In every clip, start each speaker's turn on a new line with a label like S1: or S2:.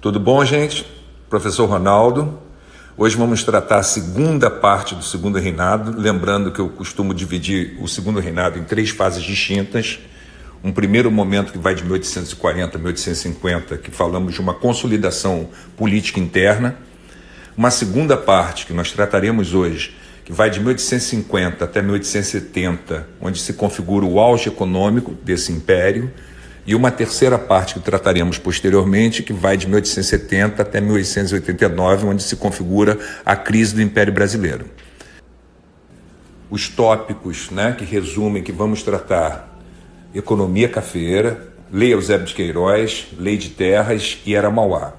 S1: Tudo bom, gente? Professor Ronaldo. Hoje vamos tratar a segunda parte do segundo reinado, lembrando que eu costumo dividir o segundo reinado em 3 fases distintas. Um primeiro momento que vai de 1840 a 1850, que falamos de uma consolidação política interna. Uma segunda parte, que nós trataremos hoje, que vai de 1850 até 1870, onde se configura o auge econômico desse império. E uma terceira parte que trataremos posteriormente, que vai de 1870 até 1889, onde se configura a crise do Império Brasileiro. Os tópicos, que resumem que vamos tratar: economia cafeeira, Lei Eusébio de Queiroz, Lei de Terras e Era Mauá.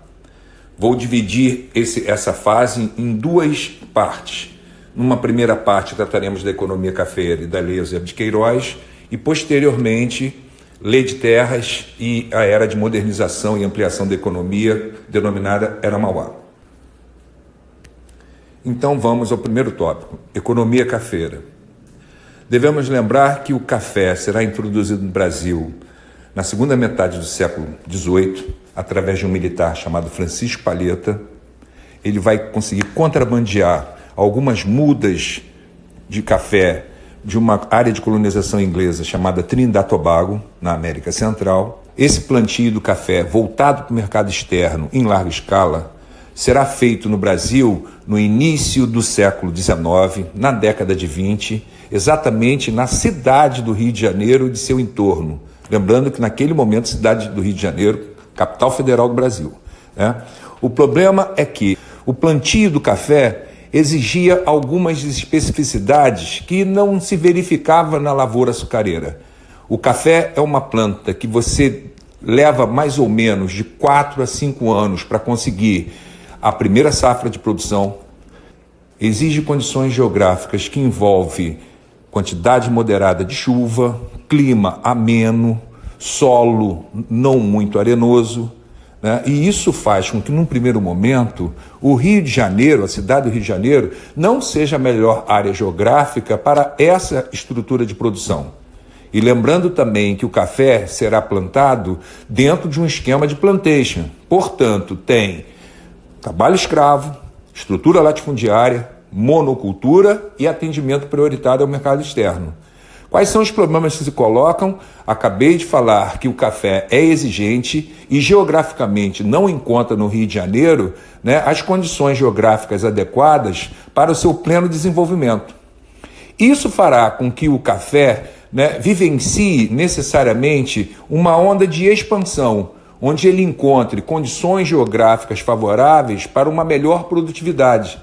S1: Vou dividir essa fase em 2 partes. Numa primeira parte trataremos da economia cafeeira e da Lei Eusébio de Queiroz, e posteriormente Lei de Terras e a era de modernização e ampliação da economia, denominada Era Mauá. Então vamos ao primeiro tópico, economia cafeeira. Devemos lembrar que o café será introduzido no Brasil na segunda metade do século XVIII, através de um militar chamado Francisco Palheta. Ele vai conseguir contrabandear algumas mudas de café de uma área de colonização inglesa chamada Trinidad e Tobago, na América Central. Esse plantio do café, voltado para o mercado externo em larga escala, será feito no Brasil no início do século XIX, na década de 20, exatamente na cidade do Rio de Janeiro e de seu entorno. Lembrando que naquele momento a cidade do Rio de Janeiro, capital federal do Brasil. O problema é que o plantio do café exigia algumas especificidades que não se verificava na lavoura açucareira. O café é uma planta que você leva mais ou menos de 4 a 5 anos para conseguir a primeira safra de produção. Exige condições geográficas que envolvem quantidade moderada de chuva, clima ameno, solo não muito arenoso, E isso faz com que, num primeiro momento, o Rio de Janeiro, a cidade do Rio de Janeiro, não seja a melhor área geográfica para essa estrutura de produção. E lembrando também que o café será plantado dentro de um esquema de plantation. Portanto, tem trabalho escravo, estrutura latifundiária, monocultura e atendimento prioritário ao mercado externo. Quais são os problemas que se colocam? Acabei de falar que o café é exigente e geograficamente não encontra no Rio de Janeiro as condições geográficas adequadas para o seu pleno desenvolvimento. Isso fará com que o café vivencie necessariamente uma onda de expansão, onde ele encontre condições geográficas favoráveis para uma melhor produtividade.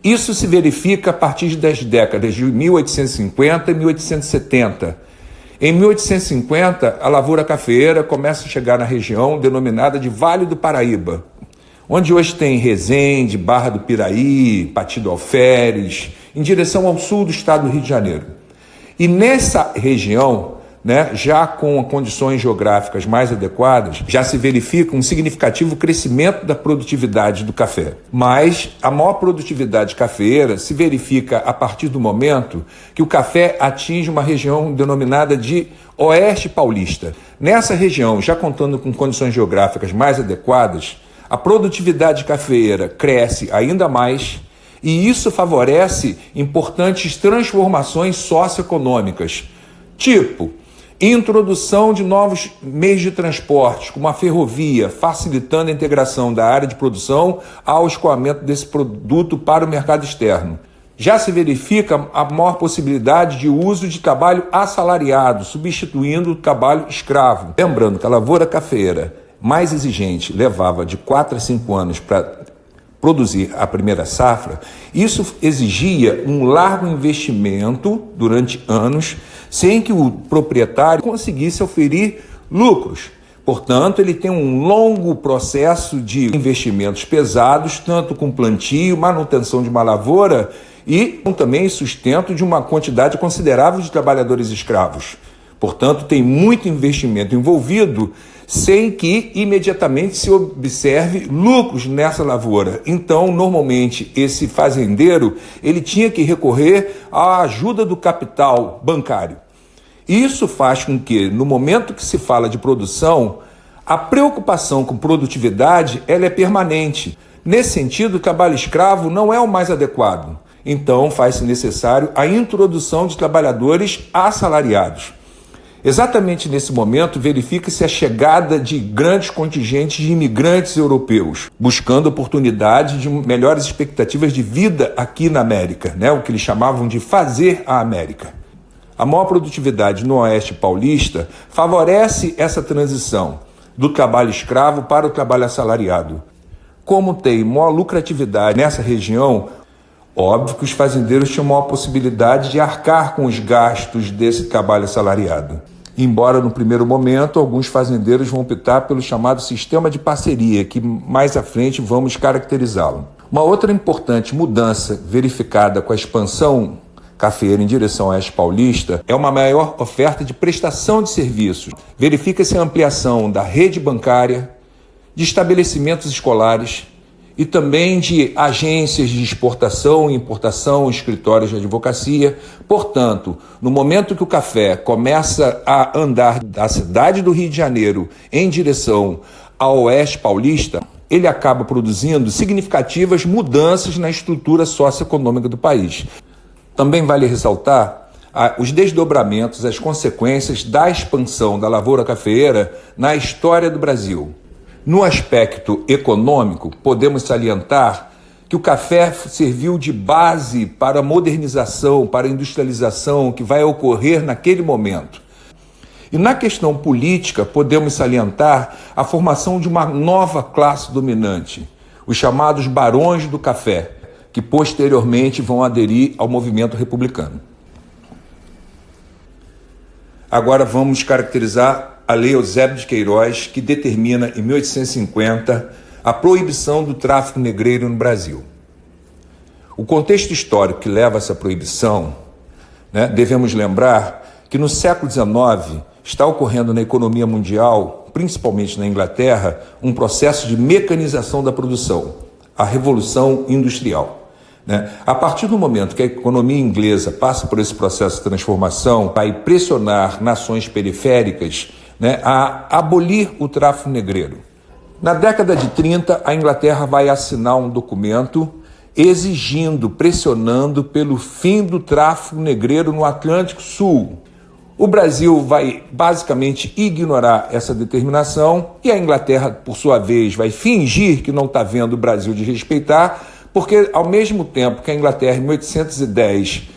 S1: Isso se verifica a partir das décadas de 1850 e 1870. Em 1850, a lavoura cafeeira começa a chegar na região denominada de Vale do Paraíba, onde hoje tem Resende, Barra do Piraí, Pati do Alferes, em direção ao sul do estado do Rio de Janeiro. E nessa região, já com condições geográficas mais adequadas, já se verifica um significativo crescimento da produtividade do café. Mas a maior produtividade cafeeira se verifica a partir do momento que o café atinge uma região denominada de Oeste Paulista. Nessa região, já contando com condições geográficas mais adequadas, a produtividade cafeeira cresce ainda mais e isso favorece importantes transformações socioeconômicas, tipo introdução de novos meios de transporte, como a ferrovia, facilitando a integração da área de produção ao escoamento desse produto para o mercado externo. Já se verifica a maior possibilidade de uso de trabalho assalariado, substituindo o trabalho escravo. Lembrando que a lavoura cafeeira mais exigente levava de 4 a 5 anos para produzir a primeira safra. Isso exigia um largo investimento durante anos, sem que o proprietário conseguisse oferir lucros. Portanto, ele tem um longo processo de investimentos pesados, tanto com plantio, manutenção de uma lavoura e também sustento de uma quantidade considerável de trabalhadores escravos. Portanto, tem muito investimento envolvido sem que imediatamente se observe lucros nessa lavoura. Então, normalmente, esse fazendeiro ele tinha que recorrer à ajuda do capital bancário. Isso faz com que, no momento que se fala de produção, A preocupação com produtividade, ela é permanente. Nesse sentido, o trabalho escravo não é o mais adequado. Então, faz-se necessário a introdução de trabalhadores assalariados. Exatamente nesse momento, verifica-se a chegada de grandes contingentes de imigrantes europeus, buscando oportunidades de melhores expectativas de vida aqui na América, o que eles chamavam de fazer a América. A maior produtividade no Oeste paulista favorece essa transição do trabalho escravo para o trabalho assalariado. Como tem maior lucratividade nessa região, óbvio que os fazendeiros tinham maior possibilidade de arcar com os gastos desse trabalho assalariado. Embora no primeiro momento alguns fazendeiros vão optar pelo chamado sistema de parceria, que mais à frente vamos caracterizá-lo. Uma outra importante mudança verificada com a expansão cafeeira em direção ao Oeste Paulista é uma maior oferta de prestação de serviços. Verifica-se a ampliação da rede bancária, de estabelecimentos escolares e também de agências de exportação e importação, escritórios de advocacia. Portanto, no momento que o café começa a andar da cidade do Rio de Janeiro em direção ao Oeste Paulista, ele acaba produzindo significativas mudanças na estrutura socioeconômica do país. Também vale ressaltar os desdobramentos, as consequências da expansão da lavoura cafeeira na história do Brasil. No aspecto econômico, podemos salientar que o café serviu de base para a modernização, para a industrialização que vai ocorrer naquele momento. E na questão política, podemos salientar a formação de uma nova classe dominante, os chamados barões do café, que posteriormente vão aderir ao movimento republicano. Agora vamos caracterizar a Lei Eusébio de Queiroz, que determina, em 1850, a proibição do tráfico negreiro no Brasil. O contexto histórico que leva a essa proibição, devemos lembrar que no século XIX está ocorrendo na economia mundial, principalmente na Inglaterra, um processo de mecanização da produção, a Revolução Industrial. A partir do momento que a economia inglesa passa por esse processo de transformação, vai pressionar nações periféricas a abolir o tráfico negreiro. Na década de 30, a Inglaterra vai assinar um documento exigindo, pressionando pelo fim do tráfico negreiro no Atlântico Sul. O Brasil vai basicamente ignorar essa determinação e a Inglaterra, por sua vez, vai fingir que não está vendo o Brasil desrespeitar, porque ao mesmo tempo que a Inglaterra, em 1810,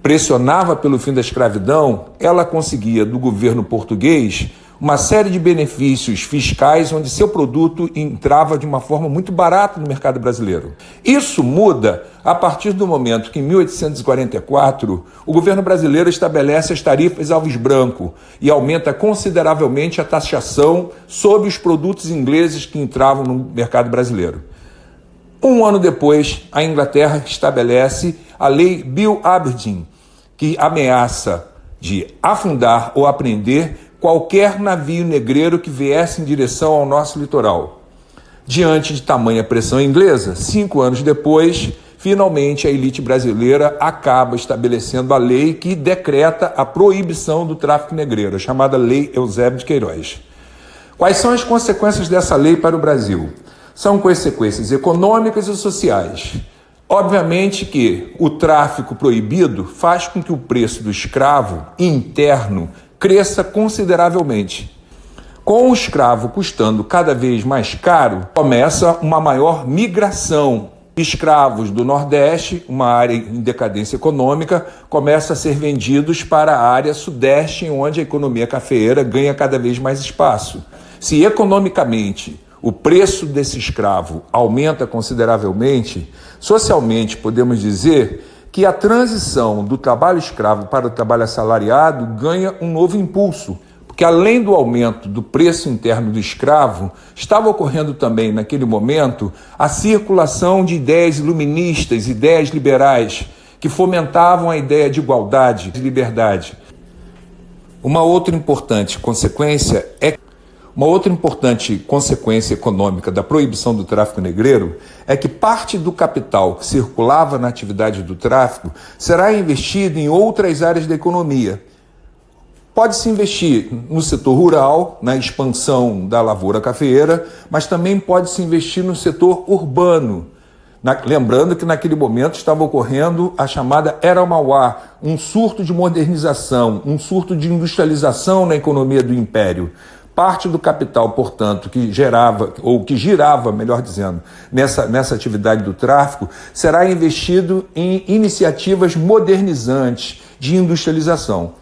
S1: pressionava pelo fim da escravidão, ela conseguia do governo português uma série de benefícios fiscais onde seu produto entrava de uma forma muito barata no mercado brasileiro. Isso muda a partir do momento que, em 1844, o governo brasileiro estabelece as tarifas Alves Branco e aumenta consideravelmente a taxação sobre os produtos ingleses que entravam no mercado brasileiro. Um ano depois, a Inglaterra estabelece a Lei Bill Aberdeen, que ameaça de afundar ou apreender qualquer navio negreiro que viesse em direção ao nosso litoral. Diante de tamanha pressão inglesa, 5 anos depois, finalmente a elite brasileira acaba estabelecendo a lei que decreta a proibição do tráfico negreiro, a chamada Lei Eusébio de Queiroz. Quais são as consequências dessa lei para o Brasil? São consequências econômicas e sociais. Obviamente que o tráfico proibido faz com que o preço do escravo interno cresça consideravelmente. Com o escravo custando cada vez mais caro, começa uma maior migração. Escravos do Nordeste, uma área em decadência econômica, começam a ser vendidos para a área Sudeste, onde a economia cafeeira ganha cada vez mais espaço. Se economicamente o preço desse escravo aumenta consideravelmente, socialmente podemos dizer que a transição do trabalho escravo para o trabalho assalariado ganha um novo impulso, porque além do aumento do preço interno do escravo, estava ocorrendo também naquele momento a circulação de ideias iluministas, ideias liberais, que fomentavam a ideia de igualdade, de liberdade. Uma outra importante consequência econômica da proibição do tráfico negreiro é que parte do capital que circulava na atividade do tráfico será investido em outras áreas da economia. Pode-se investir no setor rural, na expansão da lavoura cafeeira, mas também pode-se investir no setor urbano. Lembrando que naquele momento estava ocorrendo a chamada Era Mauá, um surto de modernização, um surto de industrialização na economia do Império. Parte do capital, portanto, que girava, melhor dizendo, nessa atividade do tráfico, será investido em iniciativas modernizantes de industrialização.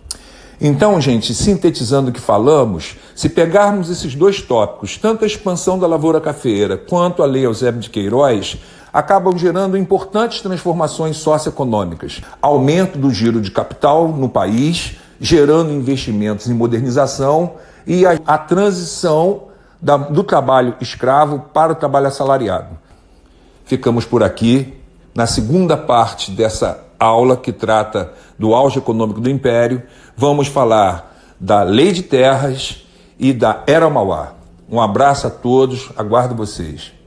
S1: Então, gente, sintetizando o que falamos, se pegarmos esses dois tópicos, tanto a expansão da lavoura cafeeira quanto a Lei Eusébio de Queiroz, acabam gerando importantes transformações socioeconômicas. Aumento do giro de capital no país, gerando investimentos em modernização e a transição do trabalho escravo para o trabalho assalariado. Ficamos por aqui na segunda parte dessa aula que trata do auge econômico do Império. Vamos falar da Lei de Terras e da Era Mauá. Um abraço a todos, aguardo vocês.